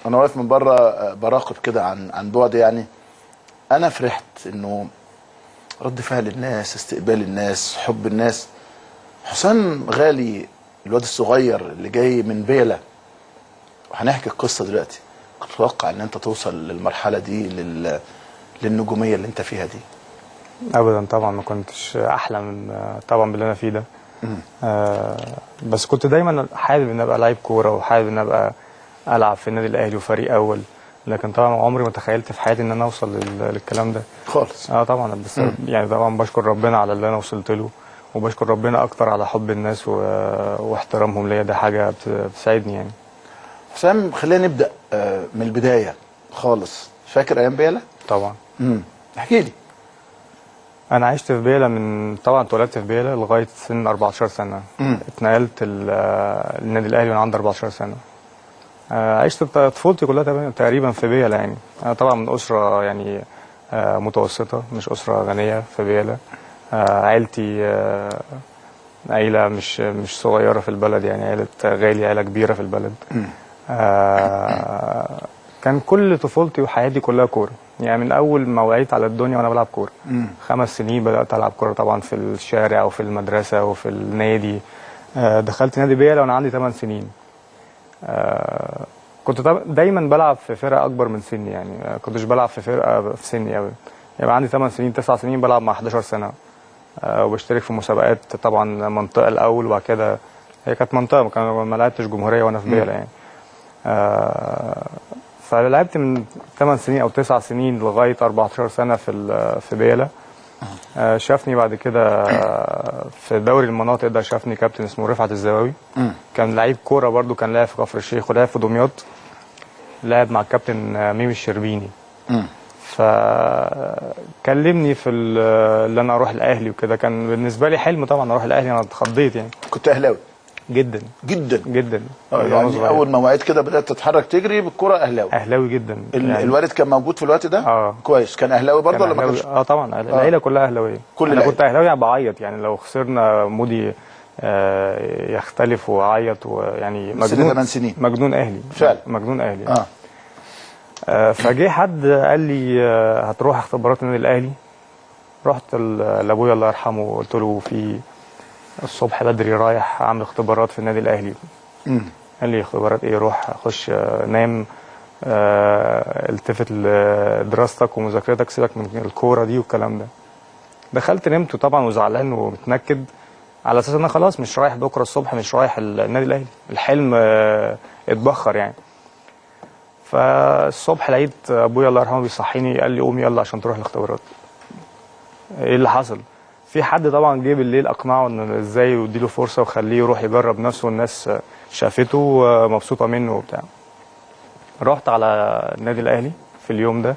انا واقف من بره براقب كده عن بعد يعني. انا فرحت انه رد فعل الناس، استقبال الناس، حب الناس. حسام غالي الواد الصغير اللي جاي من بيلا، وهنحكي القصه دلوقتي، كنت تتوقع ان انت توصل للمرحله دي، للنجوميه اللي انت فيها دي؟ ابدا طبعا، ما كنتش احلم طبعا باللي انا فيه ده. بس كنت دايما حابب ان ابقى لعيب كوره، وحابب ان ابقى العب في النادي الاهلي وفريق اول. لكن طبعا عمري ما تخيلت في حياتي ان انا اوصل للكلام ده خالص. طبعا. بس يعني طبعا بشكر ربنا على اللي انا وصلت له، وبشكر ربنا اكتر على حب الناس واحترامهم ليا. ده حاجه بتساعدني يعني. حسام، خلينا نبدا من البدايه خالص. فاكر ايام بيلا؟ طبعا. احكي لي. انا عشت في بيلا، من طبعا اتولدت في بيلا لغايه سن 14 سنه. اتنقلت النادي الاهلي وانا عندي 14 سنه. عشت طفولتي كلها تقريبا في بيلا يعني. انا طبعا من اسره يعني متوسطه، مش اسره غنيه في بيلا. عيلتي عيله مش صغيره في البلد يعني، عيله غالي، عيله كبيره في البلد. كان كل طفولتي وحياتي كلها كوره يعني. من اول ما وعيت على الدنيا وانا بلعب كوره. 5 سنين بدات العب كوره طبعا في الشارع وفي المدرسه وفي النادي. دخلت نادي بيلا وانا عندي 8 سنين. كنت دايما بلعب في فرقه اكبر من سني يعني. كنتش بلعب في فرقه في سني قوي يعني. عندي 8 سنين 9 سنين بلعب مع 11 سنه. وبشترك في مسابقات طبعا، منطقه الاول، وبعد كده هي كانت منطقه، ما لعبتش جمهوريه وانا في بيلا يعني. فلعبت من 8 سنين او 9 سنين لغايه 14 سنه في بيلا. شافني بعد كده في دوري المناطق ده، شافني كابتن اسمه رفعت الزواوي. كان لعيب كوره برده، كان لاعب في كفر الشيخ ولعب في دمياط. لعب مع الكابتن ميمي الشربيني. فكلمني في اللي انا اروح الاهلي وكده. كان بالنسبه لي حلم طبعا اروح الاهلي. انا اتخضيت يعني. كنت اهلاوي؟ جدا جدا جدا. يعني اول ما وعيت كده بدات تتحرك تجري بالكره اهلاوي؟ اهلاوي جدا يعني. الوالد كان موجود في الوقت ده؟ كويس. كان اهلاوي برضه ولا ما كانش؟ طبعا العيله كلها اهلاويه. انا كنت اهلاوي بعيط يعني. لو خسرنا مودي يختلف وعيط ويعني مجنون. 8 سنين مجنون اهلي فعلا. مجنون اهلي. فجه حد قال لي هتروح اختبارات النادي الاهلي. رحت لابويا الله يرحمه وقلت له في الصبح بدري رايح اعمل اختبارات في النادي الاهلي. قال لي اختبارات ايه؟ روح خش نام، التفت لدراستك ومذاكرتك، سيبك من الكوره دي والكلام ده. دخلت نمت طبعا وزعلان ومتنكد، على اساس ان انا خلاص مش رايح بكره الصبح، مش رايح النادي الاهلي. الحلم اتبخر يعني. فالصبح لقيت ابويا الله يرحمه بيصحيني، قال لي قوم يلا عشان تروح الاختبارات. ايه اللي حصل؟ في حد طبعا جه بالليل اقنعه ان ازاي يديله فرصه وخليه يروح يجرب نفسه، والناس شافته ومبسوطه منه وبتاع. رحت على النادي الاهلي في اليوم ده.